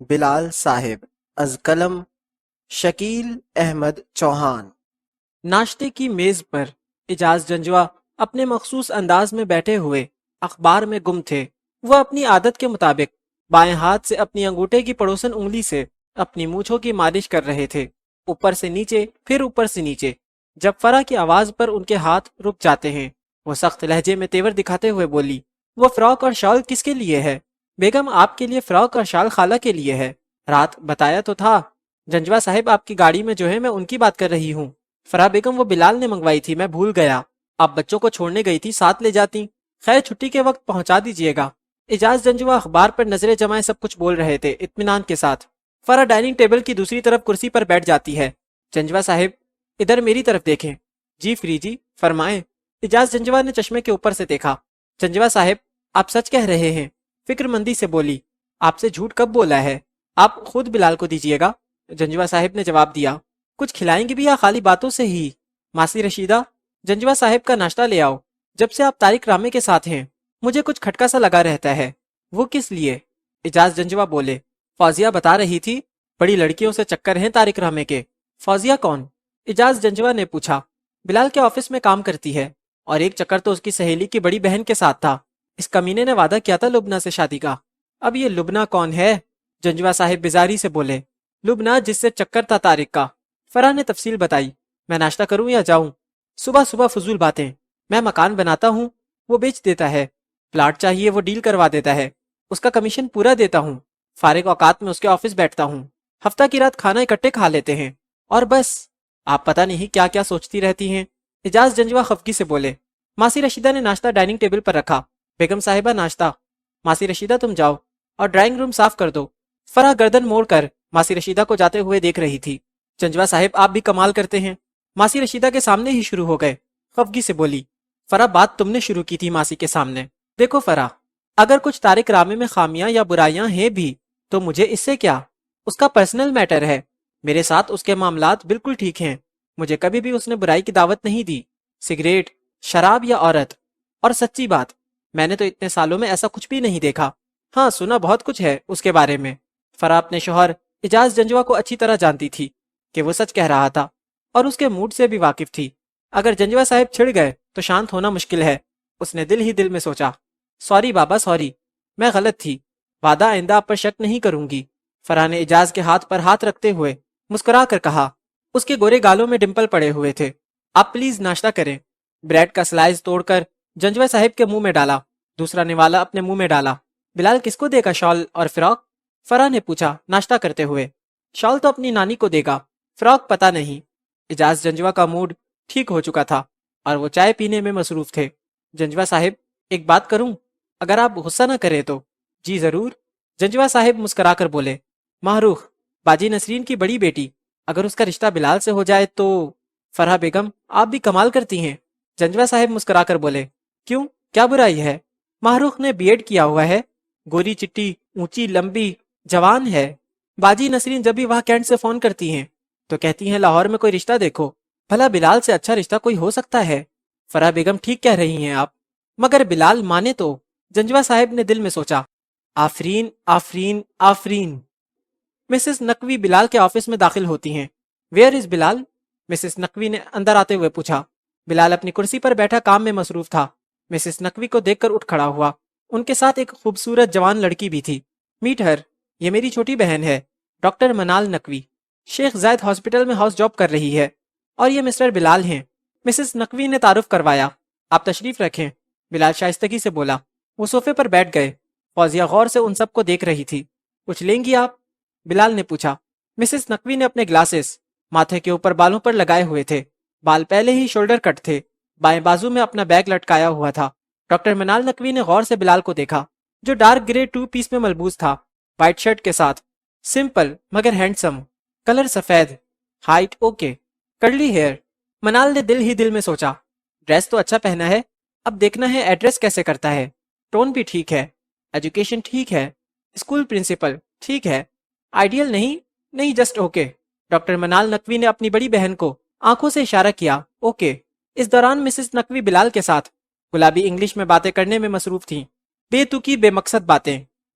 بلال صاحب از قلم شکیل احمد چوہان۔ ناشتے کی میز پر اجاز جنجوا اپنے مخصوص انداز میں بیٹھے ہوئے اخبار میں گم تھے۔ وہ اپنی عادت کے مطابق بائیں ہاتھ سے اپنی انگوٹھے کی پڑوسن انگلی سے اپنی مونچھوں کی مالش کر رہے تھے، اوپر سے نیچے پھر اوپر سے نیچے۔ جب فرح کی آواز پر ان کے ہاتھ رک جاتے ہیں، وہ سخت لہجے میں تیور دکھاتے ہوئے بولی، وہ فراک اور شال کس کے لیے ہے؟ بیگم آپ کے لیے فراک اور شال خالہ کے لیے ہے، رات بتایا تو تھا۔ جنجوا صاحب آپ کی گاڑی میں جو ہے میں ان کی بات کر رہی ہوں۔ فرح بیگم وہ بلال نے منگوائی تھی، میں بھول گیا، آپ بچوں کو چھوڑنے گئی تھی، ساتھ لے جاتی۔ خیر چھٹی کے وقت پہنچا دیجیے گا۔ اجاز جنجوا اخبار پر نظریں جمائے سب کچھ بول رہے تھے اطمینان کے ساتھ۔ فرح ڈائننگ ٹیبل کی دوسری طرف کرسی پر بیٹھ جاتی ہے۔ جنجوا صاحب ادھر میری طرف دیکھیں۔ جی فری جی فرمائیں۔ اجاز جنجوا نے چشمے کے اوپر سے دیکھا۔ جنجوا صاحب آپ سچ کہہ رہے ہیں؟ فکر مندی سے بولی، آپ سے جھوٹ کب بولا ہے؟ آپ خود بلال کو دیجیے گا۔ جنجوا صاحب نے جواب دیا، کچھ کھلائیں گے بھی یا خالی باتوں سے ہی؟ ماسی رشیدہ جنجوا صاحب کا ناشتہ لے آؤ۔ جب سے آپ طارق رامے کے ساتھ ہیں مجھے کچھ کھٹکا سا لگا رہتا ہے۔ وہ کس لیے؟ اجاز جنجوا بولے، فوزیہ بتا رہی تھی بڑی لڑکیوں سے چکر ہیں طارق رامے کے۔ فوزیہ کون؟ اجاز جنجوا نے پوچھا۔ بلال کے آفس میں کام کرتی ہے، اور ایک چکر تو اس کی سہیلی کی بڑی بہن کے ساتھ تھا۔ اس کمینے نے وعدہ کیا تھا لبنہ سے شادی کا۔ اب یہ لبنہ کون ہے؟ جنجوا صاحب بیزاری سے بولے، لبنہ جس سے چکر تھا طارق کا۔ فرح نے تفصیل بتائی۔ میں ناشتہ کروں یا جاؤں؟ صبح صبح فضول باتیں، میں مکان بناتا ہوں وہ بیچ دیتا ہے، پلاٹ چاہیے وہ ڈیل کروا دیتا ہے، اس کا کمیشن پورا دیتا ہوں، فارغ اوقات میں اس کے آفس بیٹھتا ہوں، ہفتہ کی رات کھانا اکٹھے کھا لیتے ہیں، اور بس آپ پتہ نہیں کیا کیا سوچتی رہتی ہیں۔ اجاز جنجوا خفگی سے بولے۔ ماسی رشیدہ نے ناشتہ ڈائننگ ٹیبل پر رکھا۔ بیگم صاحبہ ناشتہ۔ ماسی رشیدہ تم جاؤ اور ڈرائنگ روم صاف کر دو۔ فرح گردن موڑ کر ماسی رشیدہ کو جاتے ہوئے دیکھ رہی تھی۔ جنجوا صاحب آپ بھی کمال کرتے ہیں۔ ماسی رشیدہ کے سامنے ہی شروع ہو گئے۔ خفگی سے بولی، فرح بات تم نے شروع کی تھی ماسی کے سامنے۔ دیکھو فرح، اگر کچھ طارق رامے میں خامیاں یا برائیاں ہیں بھی تو مجھے اس سے کیا؟ اس کا پرسنل میٹر ہے، میرے ساتھ اس کے معاملات بالکل ٹھیک ہیں، مجھے کبھی بھی اس نے برائی کی دعوت نہیں دی، سگریٹ، شراب یا عورت۔ اور سچی بات، میں نے تو اتنے سالوں میں ایسا کچھ بھی نہیں دیکھا۔ ہاں سنا بہت کچھ ہے اس کے بارے میں۔ فرح اپنے شوہر اجاز جنجوا کو اچھی طرح جانتی تھی کہ وہ سچ کہہ رہا تھا، اور اس کے موڈ سے بھی واقف تھی۔ اگر جنجوا صاحب چھڑ گئے تو شانت ہونا مشکل ہے۔ اس نے دل ہی دل میں سوچا، سوری بابا سوری، میں غلط تھی، وعدہ آئندہ آپ پر شک نہیں کروں گی۔ فرح نے اجاز کے ہاتھ پر ہاتھ رکھتے ہوئے مسکرا کر کہا۔ اس کے گورے گالوں میں ڈمپل پڑے ہوئے تھے۔ آپ پلیز ناشتہ کریں۔ بریڈ کا سلائس توڑ کر جنجوا صاحب کے منہ میں ڈالا، دوسرا نوالا اپنے منہ میں ڈالا۔ بلال کس کو دے گا شال اور فراک؟ فرح نے پوچھا ناشتہ کرتے ہوئے۔ شال تو اپنی نانی کو دے گا، فراک پتہ نہیں۔ اجاز جنجوا کا موڈ ٹھیک ہو چکا تھا اور وہ چائے پینے میں مصروف تھے۔ جنجوا صاحب ایک بات کروں، اگر آپ غصہ نہ کریں تو؟ جی ضرور۔ جنجوا صاحب مسکرا کر بولے، ماہروخ باجی نسرین کی بڑی بیٹی، اگر اس کا رشتہ بلال سے ہو جائے تو؟ فرح بیگم آپ بھی کمال کرتی ہیں۔ جنجوا صاحب مسکرا کر بولے، کیوں کیا برائی ہے؟ ماہروخ نے بی ایڈ کیا ہوا ہے، گوری چٹی، اونچی لمبی، جوان ہے۔ باجی نسرین جب بھی وہاں کینٹ سے فون کرتی ہیں تو کہتی ہیں لاہور میں کوئی رشتہ دیکھو، بھلا بلال سے اچھا رشتہ کوئی ہو سکتا ہے؟ فرح بیگم ٹھیک کہہ رہی ہیں آپ، مگر بلال مانے تو۔ جنجوا صاحب نے دل میں سوچا، آفرین آفرین آفرین۔ مسز نقوی بلال کے آفس میں داخل ہوتی ہیں۔ Where is Bilal? Mrs Naqvi نے اندر آتے ہوئے پوچھا۔ بلال اپنی کرسی پر بیٹھا کام میں مصروف تھا۔ مسز نقوی کو دیکھ کر اٹھ کھڑا ہوا۔ ان کے ساتھ ایک خوبصورت جوان لڑکی بھی تھی۔ میٹ ہر، یہ میری چھوٹی بہن ہے، ڈاکٹر منال نقوی، شیخ زائد ہاسپٹل میں ہاؤس جاب کر رہی ہے، اور یہ مسٹر بلال ہیں۔ مسز نقوی نے تعارف کروایا۔ آپ تشریف رکھیں، بلال شائستگی سے بولا۔ وہ صوفے پر بیٹھ گئے۔ فوزیہ غور سے ان سب کو دیکھ رہی تھی۔ کچھ لیں گی آپ؟ بلال نے پوچھا۔ مسز نقوی نے اپنے گلاسز ماتھے کے اوپر بالوں پر لگائے ہوئے تھے، بال پہلے ہی شولڈر کٹ تھے، بائیں بازو میں اپنا بیگ لٹکایا ہوا تھا۔ ڈاکٹر منال نقوی نے غور سے بلال کو دیکھا، جو ڈارک گرے 2 پیس میں ملبوس تھا، وائٹ شرٹ کے ساتھ، سمپل مگر ہینڈسم، کلر سفید، ہائٹ اوکے، کرلی ہیئر۔ منال نے دل ہی دل میں سوچا، ڈریس تو اچھا پہنا ہے، اب دیکھنا ہے ایڈریس کیسے کرتا ہے۔ ٹون بھی ٹھیک ہے، ایجوکیشن ٹھیک ہے، اسکول پرنسپل ٹھیک ہے، آئیڈیل نہیں جسٹ اوکے۔ ڈاکٹر منال نقوی نے اپنی بڑی بہن کو آنکھوں سے اشارہ کیا، اوکے۔ اس دوران مسز نقوی بلال کے ساتھ گلابی انگلش میں باتیں کرنے میں مصروف تھیں، بے تکی بے مقصد باتیں۔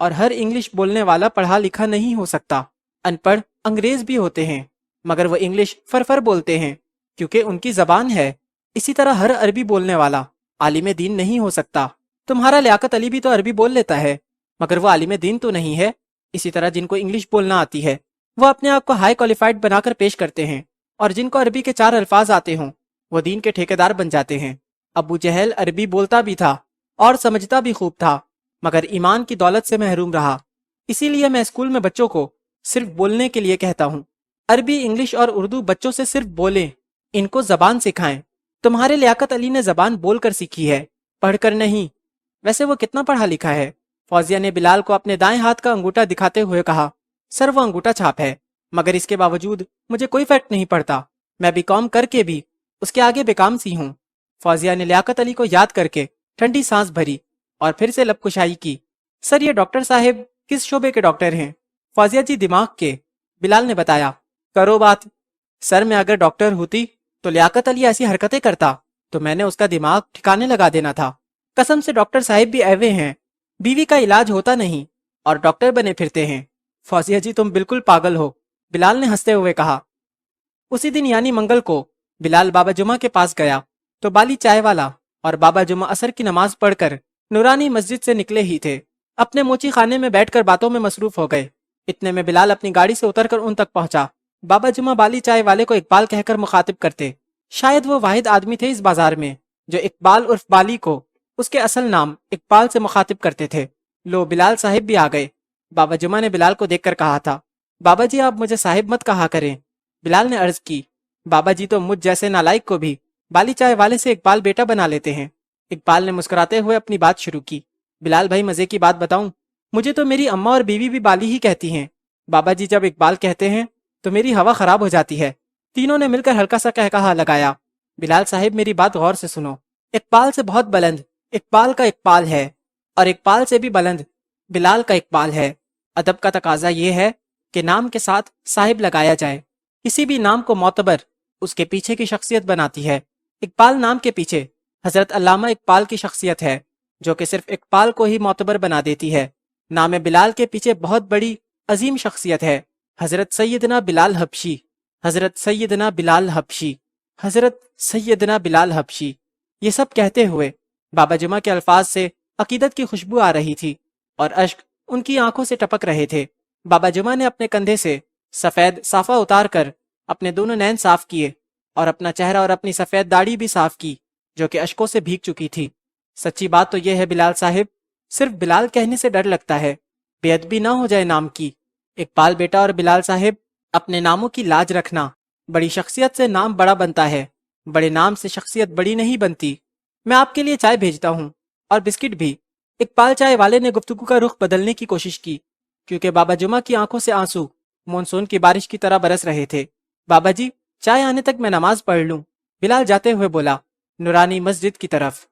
اور ہر انگلش بولنے والا پڑھا لکھا نہیں ہو سکتا۔ ان پڑھ انگریز بھی ہوتے ہیں مگر وہ انگلش فرفر بولتے ہیں کیونکہ ان کی زبان ہے۔ اسی طرح ہر عربی بولنے والا عالم دین نہیں ہو سکتا۔ تمہارا لیاقت علی بھی تو عربی بول لیتا ہے مگر وہ عالم دین تو نہیں ہے۔ اسی طرح جن کو انگلش بولنا آتی ہے وہ اپنے آپ کو ہائی کوالیفائڈ بنا کر پیش کرتے ہیں، اور جن کو عربی کے 4 الفاظ آتے ہوں وہ دین کے ٹھیکیدار بن جاتے ہیں۔ ابو جہل عربی بولتا بھی تھا اور سمجھتا بھی خوب تھا مگر ایمان کی دولت سے محروم رہا۔ اسی لیے میں اسکول میں بچوں کو صرف بولنے کے لیے کہتا ہوں، عربی، انگلش اور اردو بچوں سے صرف بولیں، ان کو زبان سکھائیں۔ تمہارے لیاقت علی نے زبان بول کر سیکھی ہے، پڑھ کر نہیں۔ ویسے وہ کتنا پڑھا لکھا ہے؟ فوزیہ نے بلال کو اپنے دائیں ہاتھ کا انگوٹھا دکھاتے ہوئے کہا۔ سر وہ انگوٹھا چھاپ ہے مگر اس کے باوجود مجھے کوئی فرق نہیں پڑتا، میں بی کام کر کے بھی اس کے آگے بیکام سی ہوں۔ فوزیہ نے لیاقت علی کو یاد کر کے ٹھنڈی سانس بھری اور پھر سے لب کشائی کی۔ سر یہ ڈاکٹر صاحب کس شعبے کے ڈاکٹر ہیں؟ فوزیہ جی دماغ کے، بلال نے بتایا۔ کرو بات۔ سر میں اگر ڈاکٹر ہوتی تو لیاقت علی ایسی حرکتیں کرتا تو میں نے اس کا دماغ ٹھکانے لگا دینا تھا۔ قسم سے ڈاکٹر صاحب بھی ایوے ہیں، بیوی کا علاج ہوتا نہیں اور ڈاکٹر بنے پھرتے ہیں۔ فوزیہ جی تم بالکل پاگل ہو، بلال نے ہنستے ہوئے کہا۔ اسی دن یعنی منگل کو بلال بابا جمعہ کے پاس گیا تو بالی چائے والا اور بابا جمعہ عصر کی نماز پڑھ کر نورانی مسجد سے نکلے ہی تھے، اپنے موچی خانے میں بیٹھ کر باتوں میں مصروف ہو گئے۔ اتنے میں بلال اپنی گاڑی سے اتر کر ان تک پہنچا۔ بابا جمعہ بالی چائے والے کو اقبال کہہ کر مخاطب کرتے، شاید وہ واحد آدمی تھے اس بازار میں جو اقبال عرف بالی کو اس کے اصل نام اقبال سے مخاطب کرتے تھے۔ لو بلال صاحب بھی آ گئے۔ بابا جمعہ نے بلال کو دیکھ کر کہا تھا، بابا جی آپ مجھے صاحب مت کہا کریں۔ بلال نے عرض کی، بابا جی تو مجھ جیسے نالائق کو بھی بالی چائے والے سے اقبال بیٹا بنا لیتے ہیں۔ اقبال نے مسکراتے ہوئے اپنی بات شروع کی، بلال بھائی مزے کی بات بتاؤں، مجھے تو میری اماں اور بیوی بھی بالی ہی کہتی ہیں۔ بابا جی جب اقبال کہتے ہیں تو میری ہوا خراب ہو جاتی ہے۔ تینوں نے مل کر ہلکا سا کہا لگایا۔ بلال صاحب میری بات غور سے سنو، اقبال سے بہت بلند اقبال کا اقبال ہے اور اقبال سے بھی بلند بلال کا اقبال ہے۔ ادب کا تقاضا یہ ہے کہ نام کے ساتھ صاحب لگایا جائے، کسی بھی نام کو معتبر اس کے پیچھے کی شخصیت بناتی ہے۔ اقبال نام کے پیچھے حضرت علامہ اقبال کی شخصیت ہے جو کہ صرف اقبال کو ہی معتبر بنا دیتی ہے۔ نام بلال کے پیچھے بہت بڑی عظیم شخصیت ہے، حضرت سیدنا بلال حبشی، حضرت سیدنا بلال حبشی، حضرت سیدنا بلال حبشی۔ یہ سب کہتے ہوئے بابا جمعہ کے الفاظ سے عقیدت کی خوشبو آ رہی تھی اور اشک ان کی آنکھوں سے ٹپک رہے تھے۔ بابا جمعہ نے اپنے کندھے سے سفید صافہ اتار کر اپنے دونوں نین صاف کیے اور اپنا چہرہ اور اپنی سفید داڑھی بھی صاف کی جو کہ اشکوں سے بھیگ چکی تھی۔ سچی بات تو یہ ہے بلال صاحب، صرف بلال کہنے سے ڈر لگتا ہے، بے ادبی نہ ہو جائے نام کی۔ اقبال بیٹا اور بلال صاحب اپنے ناموں کی لاج رکھنا، بڑی شخصیت سے نام بڑا بنتا ہے، بڑے نام سے شخصیت بڑی نہیں بنتی۔ میں آپ کے لیے چائے بھیجتا ہوں اور بسکٹ بھی۔ اقبال چائے والے نے گفتگو کا رخ بدلنے کی کوشش کی کیونکہ بابا جمعہ کی آنکھوں سے آنسو مونسون کی بارش کی طرح برس رہے تھے۔ بابا جی چائے آنے تک میں نماز پڑھ لوں، بلال جاتے ہوئے بولا، نورانی مسجد کی طرف۔